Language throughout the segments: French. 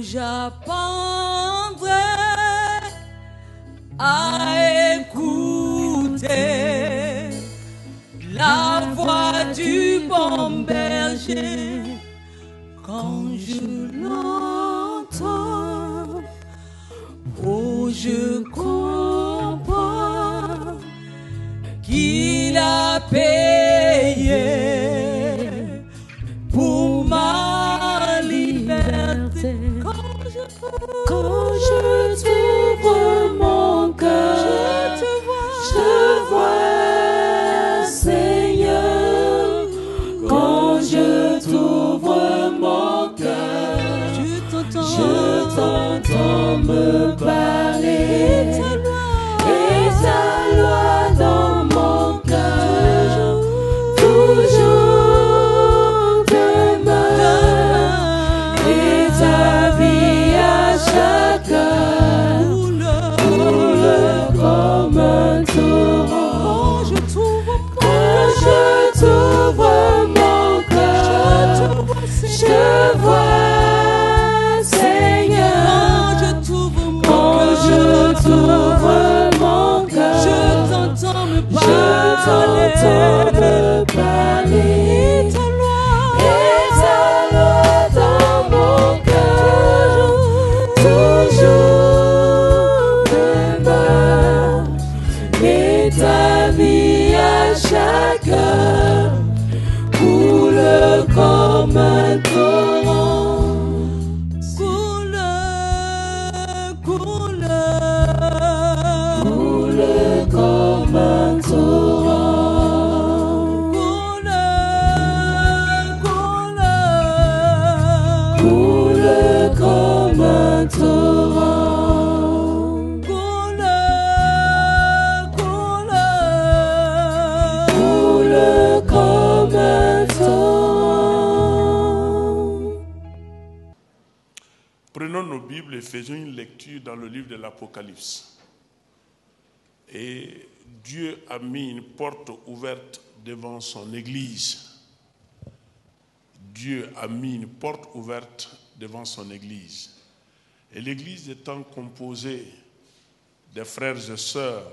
j'apprendrai à écouter la voix du bon berger. Quand je l'entends, oh, je comprends qu'il a payé pour ma liberté. Quand je t'ouvre mon cœur, je te vois, Seigneur. Quand je t'ouvre mon cœur, je t'entends me parler. Et ta loi dans mon cœur, toujours demeure. Et ta vie à chacun coule comme un torrent. Quand je t'ouvre mon cœur, je te vois, Seigneur. Quand je t'ouvre mon cœur, je t'entends me parler. Et ta loi dans mon cœur, toujours demeure. Et ta vie à chacun coule comme un torrent. Coule comme un torrent. Coule comme un torrent. Coule comme un torrent. Prenons nos Bibles et faisons une lecture dans le livre de l'Apocalypse. Et Dieu a mis une porte ouverte devant son Église. Dieu a mis une porte ouverte devant son Église. Et l'Église étant composée des frères et sœurs,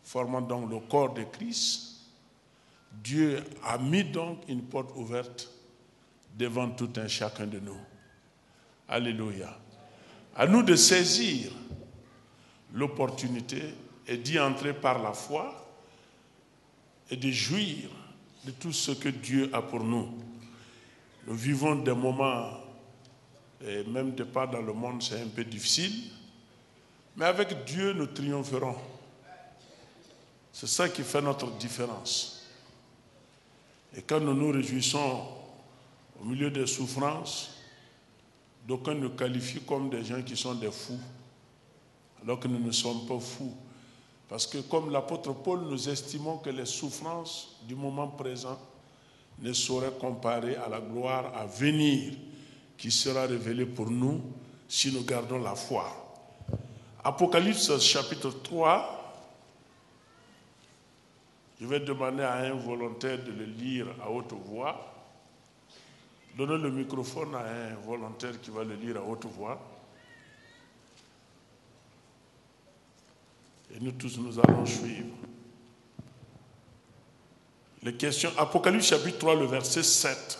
formant donc le corps de Christ, Dieu a mis donc une porte ouverte devant tout un chacun de nous. Alléluia. À nous de saisir l'opportunité et d'y entrer par la foi et de jouir de tout ce que Dieu a pour nous. Nous vivons des moments, et même de part dans le monde, c'est un peu difficile, mais avec Dieu, nous triompherons. C'est ça qui fait notre différence. Et quand nous nous réjouissons au milieu des souffrances, d'aucuns nous qualifient comme des gens qui sont des fous, alors que nous ne sommes pas fous. Parce que comme l'apôtre Paul, nous estimons que les souffrances du moment présent ne sauraient comparer à la gloire à venir qui sera révélée pour nous si nous gardons la foi. Apocalypse chapitre 3, je vais demander à un volontaire de le lire à haute voix. Donnez le microphone à un volontaire qui va le lire à haute voix. Et nous tous, nous allons suivre. Les questions, Apocalypse chapitre 3, le verset 7.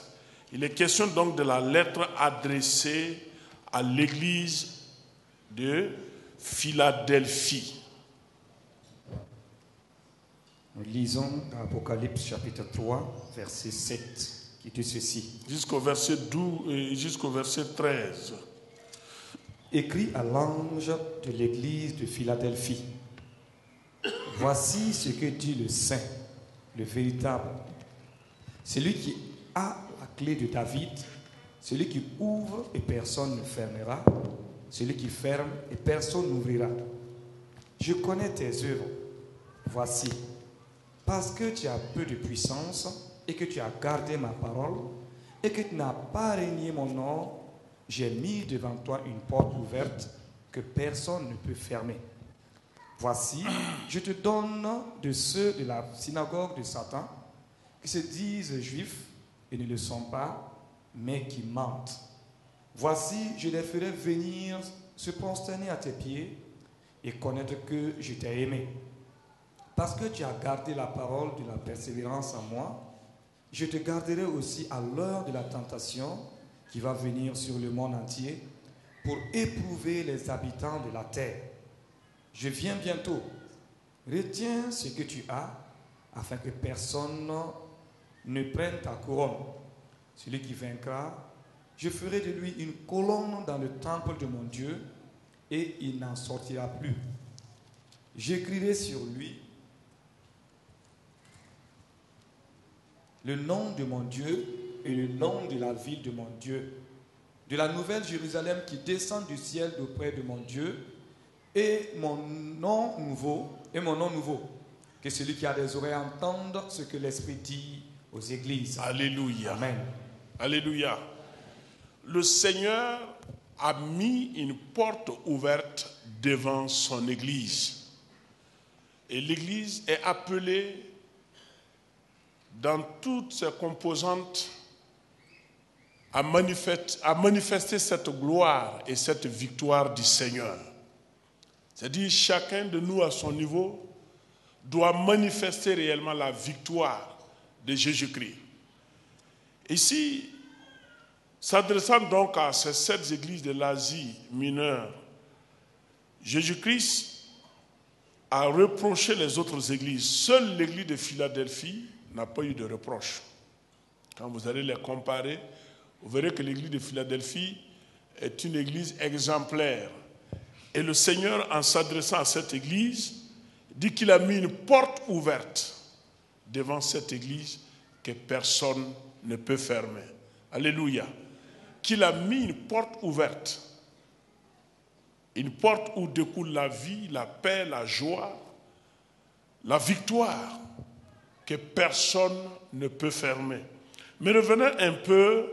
Il est question donc de la lettre adressée à l'église de Philadelphie. Nous lisons dans Apocalypse chapitre 3, verset 7, qui dit ceci. Jusqu'au verset 12 et jusqu'au verset 13. Écrit à l'ange de l'église de Philadelphie. Voici ce que dit le Saint, le véritable, celui qui a la clé de David, celui qui ouvre et personne ne fermera, celui qui ferme et personne n'ouvrira. Je connais tes œuvres. Voici, parce que tu as peu de puissance et que tu as gardé ma parole et que tu n'as pas renié mon nom, j'ai mis devant toi une porte ouverte que personne ne peut fermer. Voici, je te donne de ceux de la synagogue de Satan qui se disent juifs et ne le sont pas, mais qui mentent. Voici, je les ferai venir se prosterner à tes pieds et connaître que je t'ai aimé. Parce que tu as gardé la parole de la persévérance en moi, je te garderai aussi à l'heure de la tentation qui va venir sur le monde entier pour éprouver les habitants de la terre. Je viens bientôt. Retiens ce que tu as afin que personne ne prenne ta couronne. Celui qui vaincra, je ferai de lui une colonne dans le temple de mon Dieu et il n'en sortira plus. J'écrirai sur lui le nom de mon Dieu et le nom de la ville de mon Dieu, de la nouvelle Jérusalem qui descend du ciel auprès de mon Dieu, et mon nom nouveau, que celui qui a des oreilles entende ce que l'Esprit dit aux églises. Alléluia. Amen. Alléluia. Le Seigneur a mis une porte ouverte devant son Église. Et l'Église est appelée dans toutes ses composantes à manifester cette gloire et cette victoire du Seigneur. C'est-à-dire chacun de nous à son niveau doit manifester réellement la victoire de Jésus-Christ. Ici, s'adressant donc à ces 7 églises de l'Asie mineure, Jésus-Christ a reproché les autres églises. Seule l'église de Philadelphie n'a pas eu de reproche. Quand vous allez les comparer, vous verrez que l'église de Philadelphie est une église exemplaire. Et le Seigneur, en s'adressant à cette église, dit qu'il a mis une porte ouverte devant cette église que personne ne peut fermer. Alléluia. Qu'il a mis une porte ouverte. Une porte où découle la vie, la paix, la joie, la victoire que personne ne peut fermer. Mais revenons un peu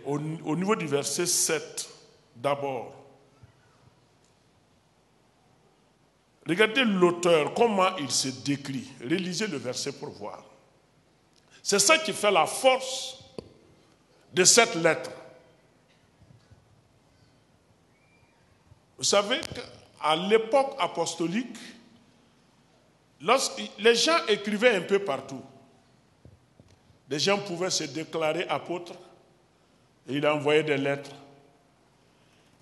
au niveau du verset 7 d'abord. Regardez l'auteur, comment il se décrit. Relisez le verset pour voir. C'est ça qui fait la force de cette lettre. Vous savez qu'à l'époque apostolique, les gens écrivaient un peu partout. Les gens pouvaient se déclarer apôtres et ils envoyaient des lettres.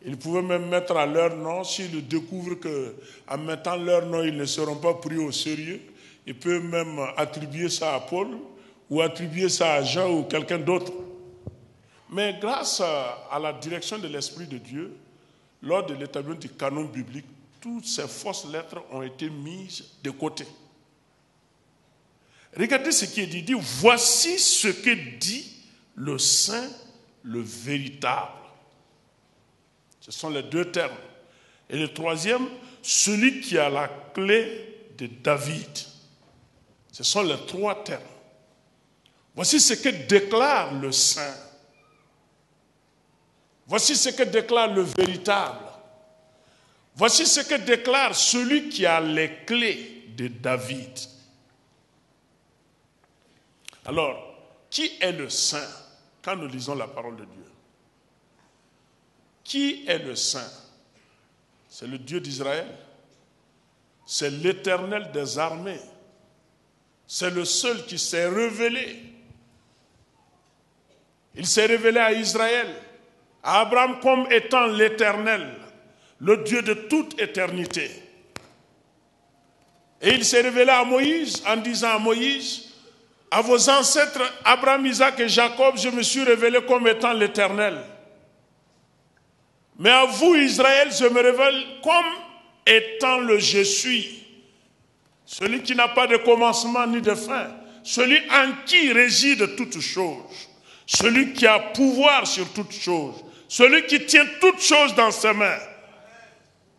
Ils pouvaient même mettre à leur nom, s'ils découvrent qu'en mettant leur nom, ils ne seront pas pris au sérieux, ils peuvent même attribuer ça à Paul ou attribuer ça à Jean ou quelqu'un d'autre. Mais grâce à la direction de l'Esprit de Dieu, lors de l'établissement du canon biblique, toutes ces fausses lettres ont été mises de côté. Regardez ce qui est dit. Il dit, voici ce que dit le saint, le véritable. Ce sont les 2 termes. Et le 3e, celui qui a la clé de David. Ce sont les 3 termes. Voici ce que déclare le saint. Voici ce que déclare le véritable. Voici ce que déclare celui qui a les clés de David. Alors, qui est le saint quand nous lisons la parole de Dieu? Qui est le saint? C'est le Dieu d'Israël. C'est l'Éternel des armées. C'est le seul qui s'est révélé. Il s'est révélé à Israël, à Abraham comme étant l'Éternel, le Dieu de toute éternité. Et il s'est révélé à Moïse en disant à Moïse, à vos ancêtres Abraham, Isaac et Jacob, je me suis révélé comme étant l'Éternel. Mais à vous, Israël, je me révèle comme étant le je suis. Celui qui n'a pas de commencement ni de fin. Celui en qui réside toutes choses. Celui qui a pouvoir sur toutes choses. Celui qui tient toutes choses dans ses mains.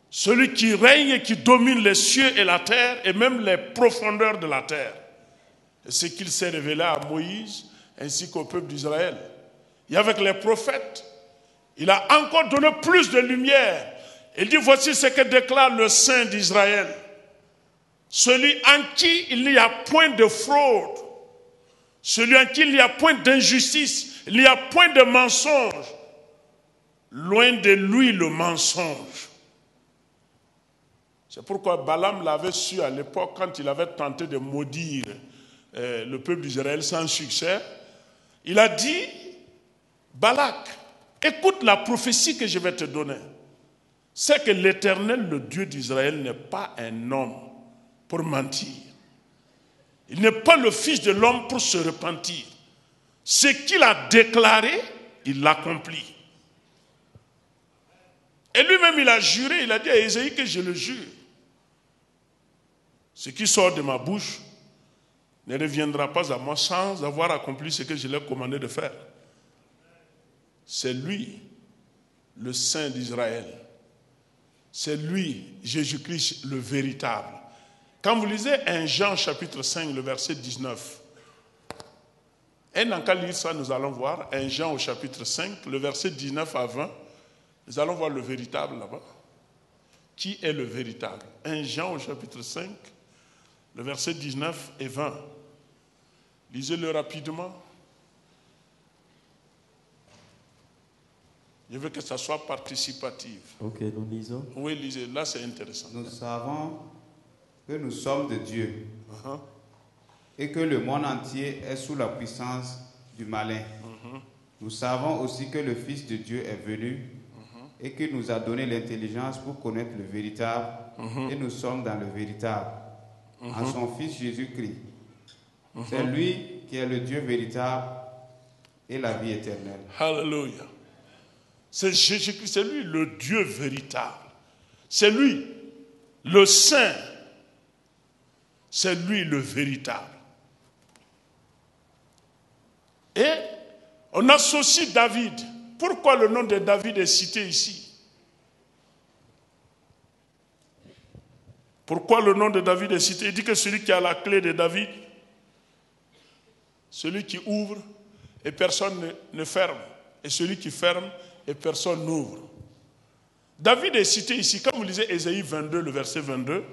Celui qui règne et qui domine les cieux et la terre et même les profondeurs de la terre. Et ce qu'il s'est révélé à Moïse ainsi qu'au peuple d'Israël. Et avec les prophètes, il a encore donné plus de lumière. Il dit, voici ce que déclare le Saint d'Israël. Celui en qui il n'y a point de fraude. Celui en qui il n'y a point d'injustice. Il n'y a point de mensonge. loin de lui le mensonge. C'est pourquoi Balaam l'avait su à l'époque quand il avait tenté de maudire le peuple d'Israël sans succès. Il a dit, Balak, écoute la prophétie que je vais te donner. C'est que l'Éternel, le Dieu d'Israël, n'est pas un homme pour mentir. Il n'est pas le fils de l'homme pour se repentir. Ce qu'il a déclaré, il l'accomplit. Et lui-même, il a juré, il a dit à Ésaïe que je le jure. Ce qui sort de ma bouche ne reviendra pas à moi sans avoir accompli ce que je l'ai commandé de faire. C'est lui, le Saint d'Israël. C'est lui, Jésus-Christ, le véritable. Quand vous lisez 1 Jean chapitre 5, le verset 19, et dans qu'à lire ça, nous allons voir 1 Jean au chapitre 5, le verset 19 à 20, nous allons voir le véritable là-bas. Qui est le véritable? 1 Jean au chapitre 5, le verset 19 et 20. Lisez-le rapidement. Je veux que ça soit participatif. Ok, nous lisons. Oui, lisez. Là, c'est intéressant. Nous savons que nous sommes de Dieu et que le monde entier est sous la puissance du malin. Nous savons aussi que le Fils de Dieu est venu et qu'il nous a donné l'intelligence pour connaître le véritable et nous sommes dans le véritable, en son Fils Jésus-Christ. C'est lui qui est le Dieu véritable et la vie éternelle. Alléluia. C'est Jésus-Christ, c'est lui le Dieu véritable. C'est lui le Saint. C'est lui le véritable. Et on associe David. Pourquoi le nom de David est cité ici? Pourquoi le nom de David est cité? Il dit que celui qui a la clé de David, celui qui ouvre et personne ne ferme, et celui qui ferme et personne n'ouvre. David est cité ici. Quand vous lisez Ésaïe 22, le verset 22,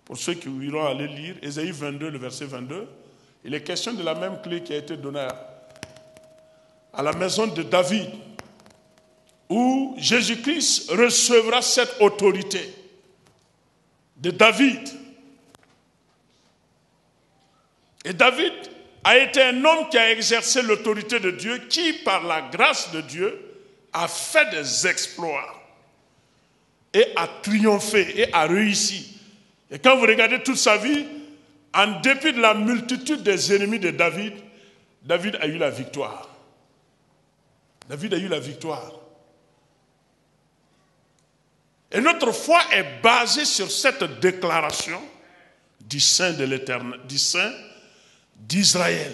pour ceux qui iront aller lire, Ésaïe 22, le verset 22, il est question de la même clé qui a été donnée à la maison de David, où Jésus-Christ recevra cette autorité de David. Et David a été un homme qui a exercé l'autorité de Dieu, qui, par la grâce de Dieu, a fait des exploits et a triomphé et a réussi. Et quand vous regardez toute sa vie, en dépit de la multitude des ennemis de David, David a eu la victoire. David a eu la victoire. Et notre foi est basée sur cette déclaration du Saint de l'Éternel, du Saint d'Israël,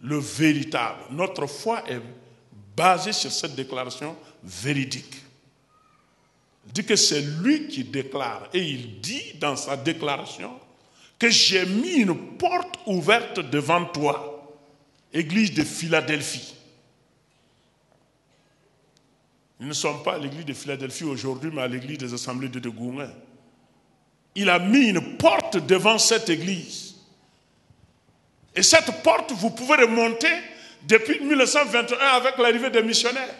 le véritable. Notre foi est basée sur cette déclaration véridique. Il dit que c'est lui qui déclare. Et il dit dans sa déclaration que j'ai mis une porte ouverte devant toi, Église de Philadelphie. Nous ne sommes pas à l'église de Philadelphie aujourd'hui, mais à l'église des Assemblées de Gouin. Il a mis une porte devant cette église. Et cette porte, vous pouvez remonter depuis 1921 avec l'arrivée des missionnaires.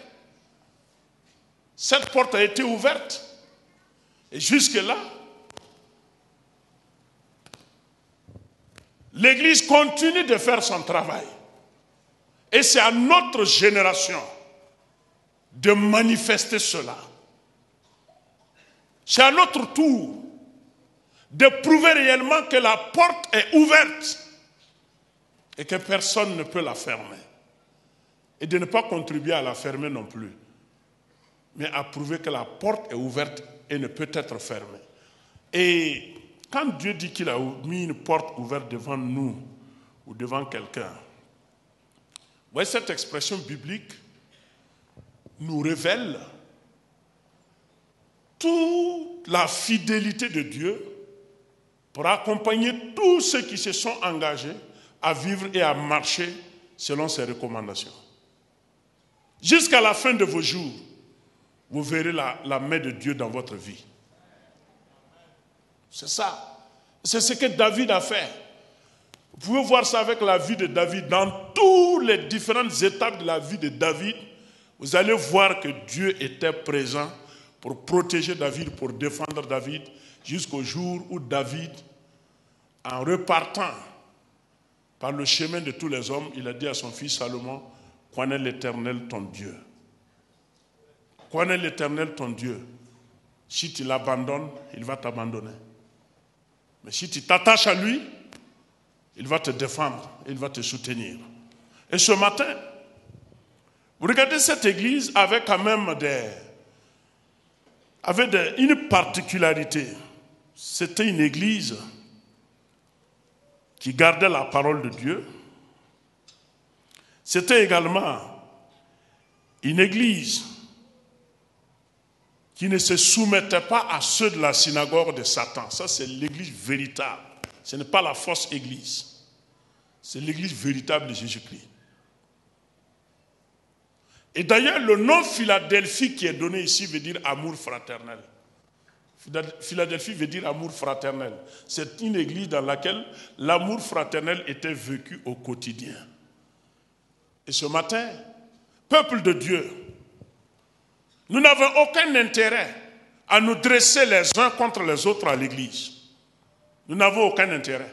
Cette porte a été ouverte. Et jusque-là, l'église continue de faire son travail. Et c'est à notre génération de manifester cela. C'est à notre tour de prouver réellement que la porte est ouverte et que personne ne peut la fermer. Et de ne pas contribuer à la fermer non plus, mais à prouver que la porte est ouverte et ne peut être fermée. Et quand Dieu dit qu'il a mis une porte ouverte devant nous ou devant quelqu'un, vous voyez, cette expression biblique nous révèle toute la fidélité de Dieu pour accompagner tous ceux qui se sont engagés à vivre et à marcher selon ses recommandations. Jusqu'à la fin de vos jours, vous verrez la main de Dieu dans votre vie. C'est ça. C'est ce que David a fait. Vous pouvez voir ça avec la vie de David. Dans toutes les différentes étapes de la vie de David, vous allez voir que Dieu était présent pour protéger David, pour défendre David, jusqu'au jour où David, en repartant par le chemin de tous les hommes, il a dit à son fils Salomon, « Connais l'Éternel ton Dieu. Connais l'Éternel ton Dieu. Si tu l'abandonnes, il va t'abandonner. Mais si tu t'attaches à lui, il va te défendre, il va te soutenir. » Et ce matin, vous regardez cette église avec quand même une particularité. C'était une église qui gardait la parole de Dieu. C'était également une église qui ne se soumettait pas à ceux de la synagogue de Satan. Ça, c'est l'église véritable. Ce n'est pas la fausse église. C'est l'église véritable de Jésus-Christ. Et d'ailleurs, le nom Philadelphie qui est donné ici veut dire amour fraternel. Philadelphie veut dire amour fraternel. C'est une église dans laquelle l'amour fraternel était vécu au quotidien. Et ce matin, peuple de Dieu, nous n'avons aucun intérêt à nous dresser les uns contre les autres à l'église. Nous n'avons aucun intérêt.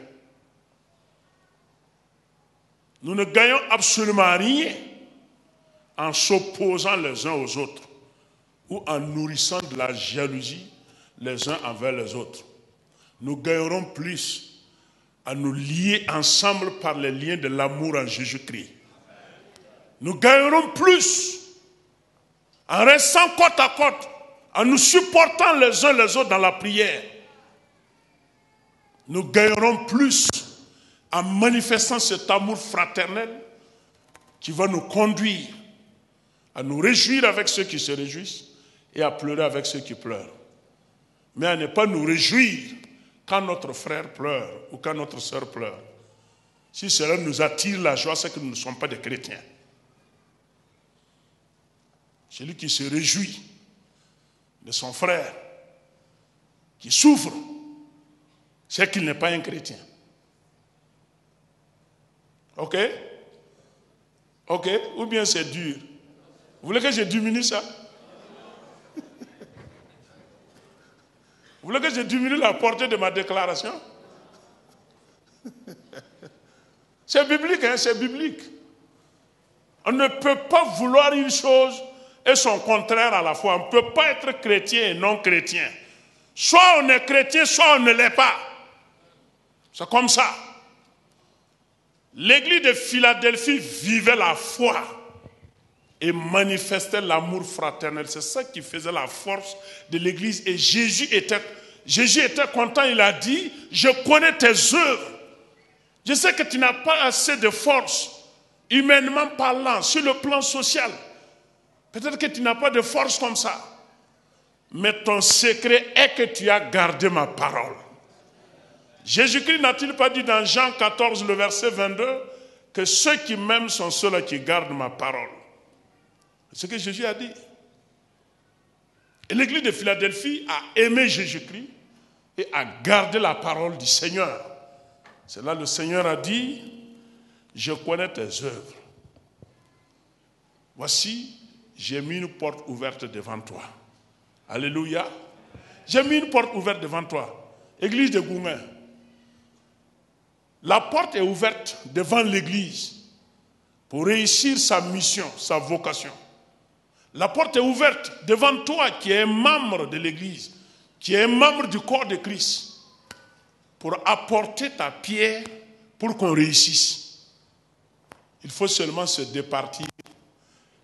Nous ne gagnons absolument rien en s'opposant les uns aux autres ou en nourrissant de la jalousie les uns envers les autres. Nous gagnerons plus à nous lier ensemble par les liens de l'amour en Jésus-Christ. Nous gagnerons plus en restant côte à côte, en nous supportant les uns les autres dans la prière. Nous gagnerons plus en manifestant cet amour fraternel qui va nous conduire à nous réjouir avec ceux qui se réjouissent et à pleurer avec ceux qui pleurent. Mais à ne pas nous réjouir quand notre frère pleure ou quand notre sœur pleure. Si cela nous attire la joie, c'est que nous ne sommes pas des chrétiens. Celui qui se réjouit de son frère, qui souffre, c'est qu'il n'est pas un chrétien. Ok? Ok? Ou bien c'est dur? Vous voulez que je diminue ça? Vous voulez que je diminue la portée de ma déclaration? C'est biblique, hein? C'est biblique. On ne peut pas vouloir une chose et son contraire à la fois. On ne peut pas être chrétien et non chrétien. Soit on est chrétien, soit on ne l'est pas. C'est comme ça. L'église de Philadelphie vivait la foi et manifestait l'amour fraternel. C'est ça qui faisait la force de l'église. Et Jésus était content, il a dit, je connais tes œuvres. Je sais que tu n'as pas assez de force, humainement parlant, sur le plan social. Peut-être que tu n'as pas de force comme ça. Mais ton secret est que tu as gardé ma parole. Jésus-Christ n'a-t-il pas dit dans Jean 14, le verset 22, que ceux qui m'aiment sont ceux-là qui gardent ma parole? C'est ce que Jésus a dit. Et l'église de Philadelphie a aimé Jésus-Christ et a gardé la parole du Seigneur. C'est là que le Seigneur a dit, je connais tes œuvres. Voici, j'ai mis une porte ouverte devant toi. Alléluia. J'ai mis une porte ouverte devant toi. Église de Goumen. La porte est ouverte devant l'église pour réussir sa mission, sa vocation. La porte est ouverte devant toi qui es un membre de l'église, qui est un membre du corps de Christ, pour apporter ta pierre pour qu'on réussisse. Il faut seulement se départir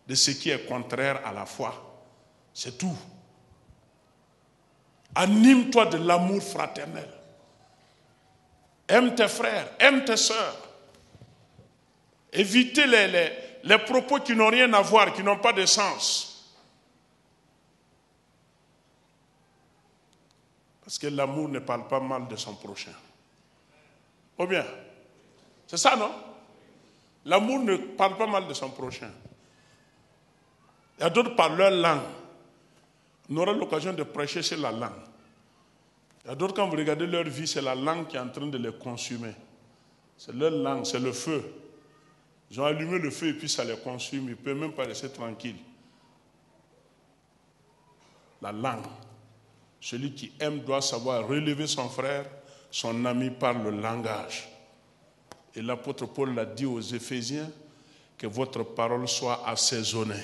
de ce qui est contraire à la foi. C'est tout. Anime-toi de l'amour fraternel. Aime tes frères, aime tes sœurs. Évitez les propos qui n'ont rien à voir, qui n'ont pas de sens. Parce que l'amour ne parle pas mal de son prochain. Ou bien, c'est ça, non? L'amour ne parle pas mal de son prochain. Il y a d'autres par leur langue. On aura l'occasion de prêcher sur la langue. Il y a d'autres, quand vous regardez leur vie, c'est la langue qui est en train de les consumer. C'est leur langue, c'est le feu. Ils ont allumé le feu et puis ça les consume. Ils ne peuvent même pas rester tranquilles. la langue. Celui qui aime doit savoir relever son frère, son ami par le langage. Et l'apôtre Paul l'a dit aux Éphésiens, que votre parole soit assaisonnée,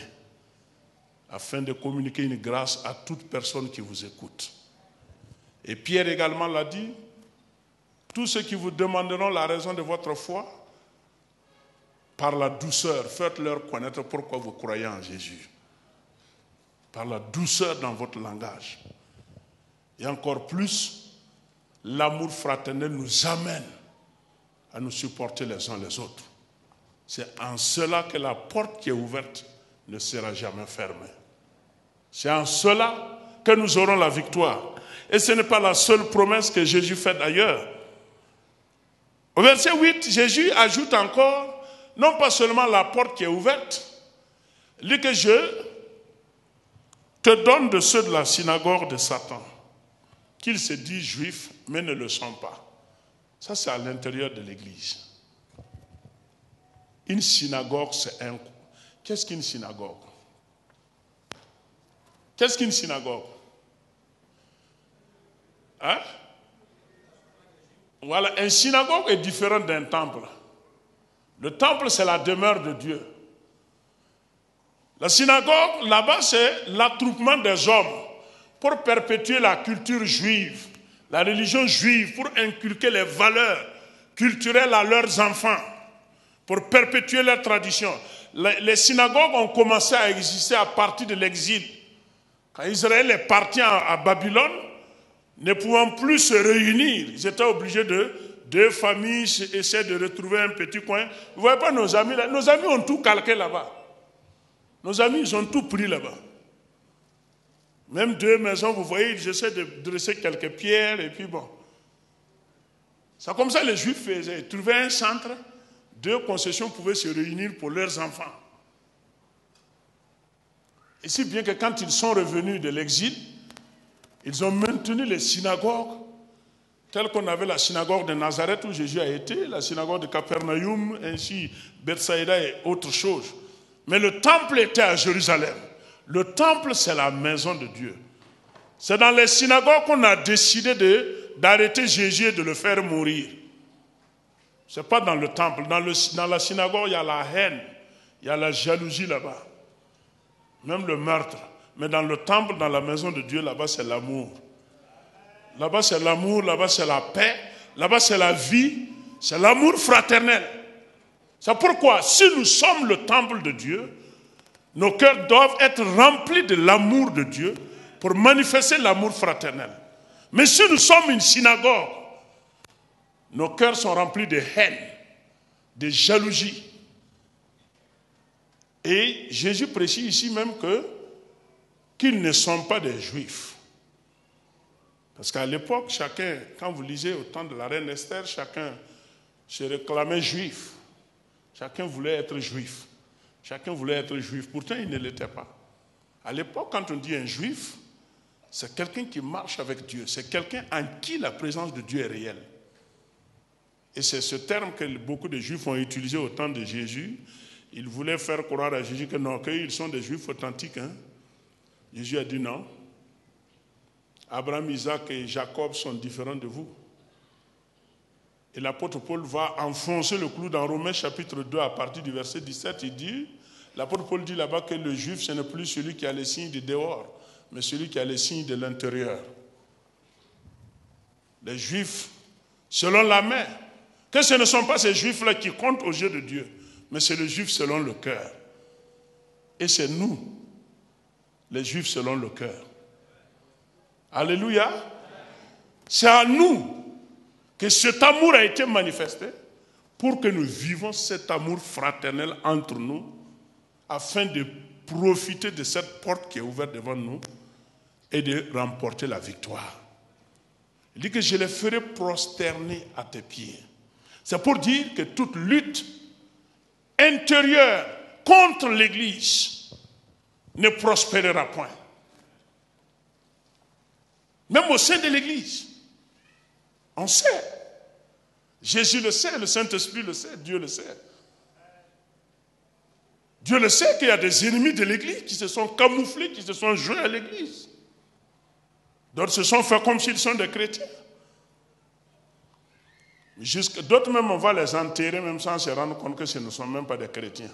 afin de communiquer une grâce à toute personne qui vous écoute. Et Pierre également l'a dit, tous ceux qui vous demanderont la raison de votre foi, par la douceur, faites-leur connaître pourquoi vous croyez en Jésus. Par la douceur dans votre langage. Et encore plus, l'amour fraternel nous amène à nous supporter les uns les autres. C'est en cela que la porte qui est ouverte ne sera jamais fermée. C'est en cela que nous aurons la victoire. Et ce n'est pas la seule promesse que Jésus fait d'ailleurs. Au verset 8, Jésus ajoute encore, non pas seulement la porte qui est ouverte, il dit que je te donne de ceux de la synagogue de Satan, qu'ils se disent juifs, mais ne le sont pas. Ça, c'est à l'intérieur de l'Église. Une synagogue, c'est un... Qu'est-ce qu'une synagogue? Qu'est-ce qu'une synagogue? Hein? Voilà, une synagogue est différente d'un temple. Le temple, c'est la demeure de Dieu. La synagogue, là-bas, c'est l'attroupement des hommes pour perpétuer la culture juive, la religion juive, pour inculquer les valeurs culturelles à leurs enfants, pour perpétuer leur tradition. Les synagogues ont commencé à exister à partir de l'exil. Quand Israël est parti à Babylone, ne pouvant plus se réunir, ils étaient obligés de deux familles essaient de retrouver un petit coin. Vous ne voyez pas nos amis là? Nos amis ont tout calqué là-bas. Nos amis, ils ont tout pris là-bas. Même deux maisons, vous voyez, ils essaient de dresser quelques pierres et puis bon. C'est comme ça que les Juifs faisaient. Ils trouvaient un centre, deux concessions pouvaient se réunir pour leurs enfants. Et si bien que quand ils sont revenus de l'exil, ils ont maintenu les synagogues, telles qu'on avait la synagogue de Nazareth où Jésus a été, la synagogue de Capernaum, ainsi Bethsaïda et autres choses. Mais le temple était à Jérusalem. Le temple, c'est la maison de Dieu. C'est dans les synagogues qu'on a décidé d'arrêter Jésus et de le faire mourir. Ce n'est pas dans le temple. Dans la synagogue, il y a la haine, il y a la jalousie là-bas. Même le meurtre. Mais dans le temple, dans la maison de Dieu, là-bas, c'est l'amour. Là-bas, c'est l'amour, là-bas, c'est la paix, là-bas, c'est la vie, c'est l'amour fraternel. C'est pourquoi, si nous sommes le temple de Dieu, nos cœurs doivent être remplis de l'amour de Dieu pour manifester l'amour fraternel. Mais si nous sommes une synagogue, nos cœurs sont remplis de haine, de jalousie. Et Jésus précise ici même qu'ils ne sont pas des Juifs. Parce qu'à l'époque, chacun, quand vous lisez au temps de la reine Esther, chacun se réclamait juif. Chacun voulait être juif. Chacun voulait être juif. Pourtant, il ne l'était pas. À l'époque, quand on dit un juif, c'est quelqu'un qui marche avec Dieu. C'est quelqu'un en qui la présence de Dieu est réelle. Et c'est ce terme que beaucoup de juifs ont utilisé au temps de Jésus. Ils voulaient faire croire à Jésus que non, qu'ils sont des juifs authentiques. Hein? Jésus a dit non. Abraham, Isaac et Jacob sont différents de vous. Et l'apôtre Paul va enfoncer le clou dans Romains chapitre 2 à partir du verset 17. L'apôtre Paul dit là-bas que le juif, ce n'est plus celui qui a les signes du dehors, mais celui qui a les signes de l'intérieur. Les juifs, selon la main, que ce ne sont pas ces juifs-là qui comptent aux yeux de Dieu, mais c'est le juif selon le cœur. Et c'est nous, les juifs selon le cœur. Alléluia. C'est à nous que cet amour a été manifesté pour que nous vivons cet amour fraternel entre nous afin de profiter de cette porte qui est ouverte devant nous et de remporter la victoire. Il dit que je les ferai prosterner à tes pieds. C'est pour dire que toute lutte intérieure contre l'Église ne prospérera point. Même au sein de l'Église. On sait. Jésus le sait, le Saint-Esprit le sait, Dieu le sait. Dieu le sait qu'il y a des ennemis de l'Église qui se sont camouflés, qui se sont joints à l'Église. D'autres se sont fait comme s'ils sont des chrétiens. D'autres même, on va les enterrer même sans se rendre compte que ce ne sont même pas des chrétiens.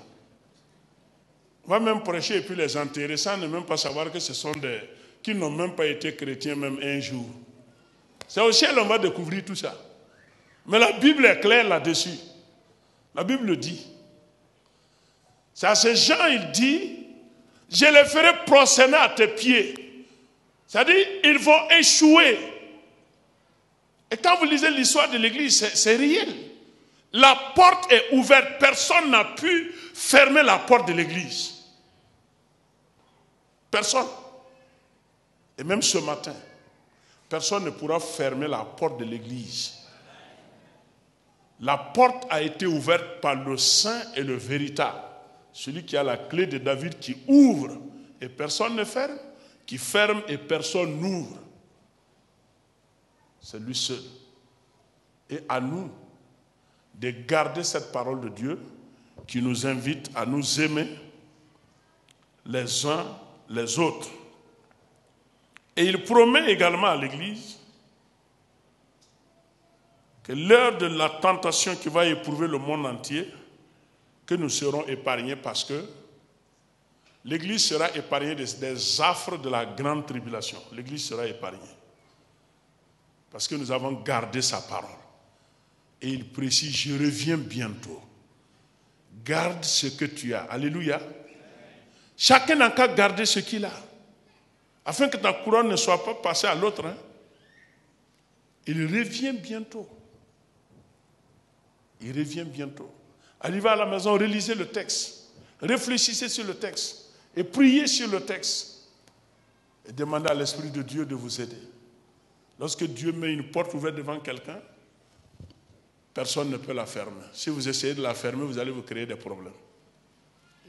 On va même prêcher et puis les enterrer sans ne même pas savoir que ce sont des... qui n'ont même pas été chrétiens même un jour. C'est au ciel on va découvrir tout ça. Mais la Bible est claire là-dessus. La Bible dit. C'est à ces gens, il dit, je les ferai prosterner à tes pieds. C'est-à-dire, ils vont échouer. Et quand vous lisez l'histoire de l'église, c'est réel. La porte est ouverte. Personne n'a pu fermer la porte de l'église. Personne. Et même ce matin, personne ne pourra fermer la porte de l'église. La porte a été ouverte par le Saint et le véritable. Celui qui a la clé de David qui ouvre et personne ne ferme, qui ferme et personne n'ouvre. C'est lui seul. Et à nous de garder cette parole de Dieu qui nous invite à nous aimer les uns les autres. Et il promet également à l'Église que l'heure de la tentation qui va éprouver le monde entier, que nous serons épargnés parce que l'Église sera épargnée des affres de la grande tribulation. L'Église sera épargnée. Parce que nous avons gardé sa parole. Et il précise, je reviens bientôt. Garde ce que tu as. Alléluia. Chacun n'a qu'à garder ce qu'il a. Afin que ta couronne ne soit pas passée à l'autre. Hein. Il revient bientôt. Il revient bientôt. Arrivez à la maison, relisez le texte. Réfléchissez sur le texte. Et priez sur le texte. Et demandez à l'Esprit de Dieu de vous aider. Lorsque Dieu met une porte ouverte devant quelqu'un, personne ne peut la fermer. Si vous essayez de la fermer, vous allez vous créer des problèmes.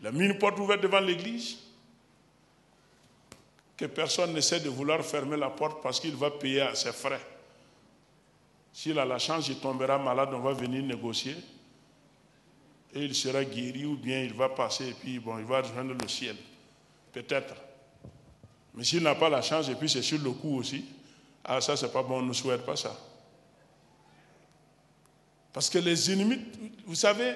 Il a mis une porte ouverte devant l'église. Que personne n'essaie de vouloir fermer la porte parce qu'il va payer à ses frais. S'il a la chance, il tombera malade, on va venir négocier. Et il sera guéri ou bien il va passer et puis bon, il va rejoindre le ciel. Peut-être. Mais s'il n'a pas la chance et puis c'est sur le coup aussi, ah ça c'est pas bon, on ne souhaite pas ça. Parce que les ennemis, vous savez,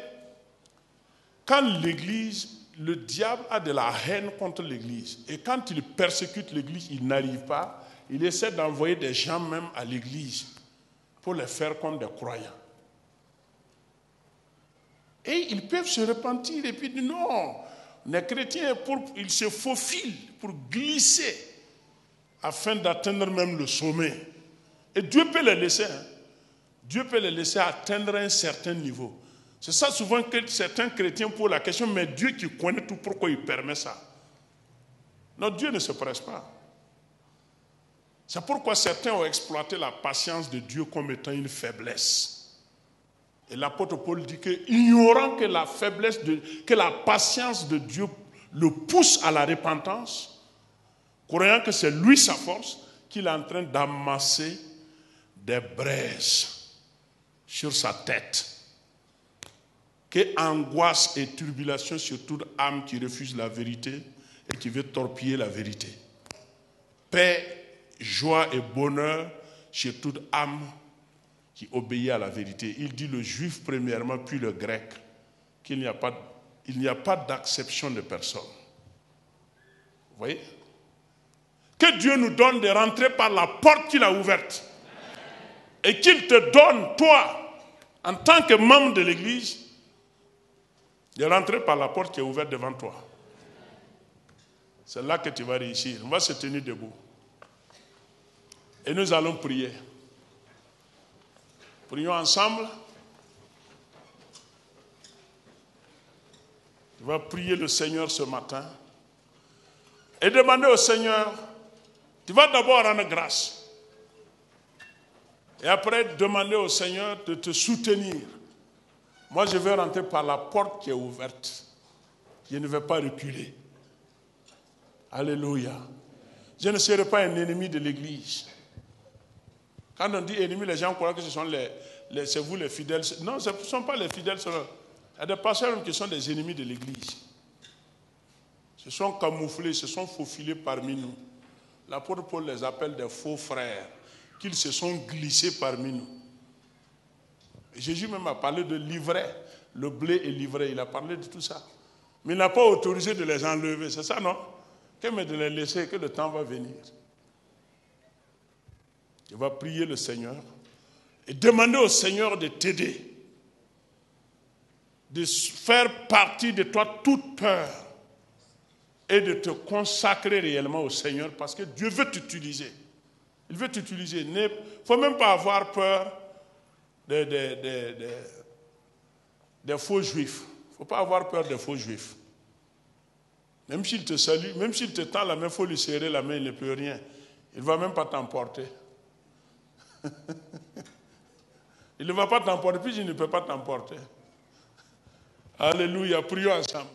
quand l'église, le diable a de la haine contre l'église. Et quand il persécute l'église, il n'arrive pas. Il essaie d'envoyer des gens même à l'église pour les faire comme des croyants. Et ils peuvent se repentir et puis dire non, les chrétiens, ils se faufilent pour glisser afin d'atteindre même le sommet. Et Dieu peut les laisser. Hein. Dieu peut les laisser atteindre un certain niveau. C'est ça souvent que certains chrétiens posent la question, mais Dieu qui connaît tout, pourquoi il permet ça? Non, Dieu ne se presse pas. C'est pourquoi certains ont exploité la patience de Dieu comme étant une faiblesse. Et l'apôtre Paul dit que, ignorant que la faiblesse, que la patience de Dieu le pousse à la repentance, croyant que c'est lui sa force, qu'il est en train d'amasser des braises sur sa tête. Que angoisse et tribulation sur toute âme qui refuse la vérité et qui veut torpiller la vérité. Paix, joie et bonheur sur toute âme qui obéit à la vérité. Il dit le juif premièrement, puis le grec, qu'il n'y a pas d'acception de personne. Vous voyez? Que Dieu nous donne de rentrer par la porte qu'il a ouverte. Et qu'il te donne, toi, en tant que membre de l'Église, de rentrer par la porte qui est ouverte devant toi. C'est là que tu vas réussir. On va se tenir debout. Et nous allons prier. Prions ensemble. Tu vas prier le Seigneur ce matin. Et demander au Seigneur, tu vas d'abord rendre grâce. Et après, demander au Seigneur de te soutenir. Moi, je vais rentrer par la porte qui est ouverte. Je ne vais pas reculer. Alléluia. Je ne serai pas un ennemi de l'Église. Quand on dit ennemi, les gens croient que ce sont c'est vous les fidèles. Non, ce ne sont pas les fidèles. Il y a des pasteurs qui sont des ennemis de l'Église. Se sont camouflés, se sont faufilés parmi nous. l'apôtre Paul les appelle des faux frères, qu'ils se sont glissés parmi nous. Et Jésus même a parlé de l'ivraie, le blé et l'ivraie, il a parlé de tout ça. Mais il n'a pas autorisé de les enlever, c'est ça, non? Mais de les laisser, que le temps va venir. Tu vas prier le Seigneur et demander au Seigneur de t'aider, de faire partie de toi toute peur et de te consacrer réellement au Seigneur parce que Dieu veut t'utiliser. Il veut t'utiliser. Il ne faut même pas avoir peur des faux juifs. Il ne faut pas avoir peur des faux juifs. Même s'il te salue, même s'il te tend la main, il faut lui serrer la main, il ne peut rien. Il ne va même pas t'emporter. Il ne va pas t'emporter, puis il ne peut pas t'emporter. Alléluia, prions ensemble.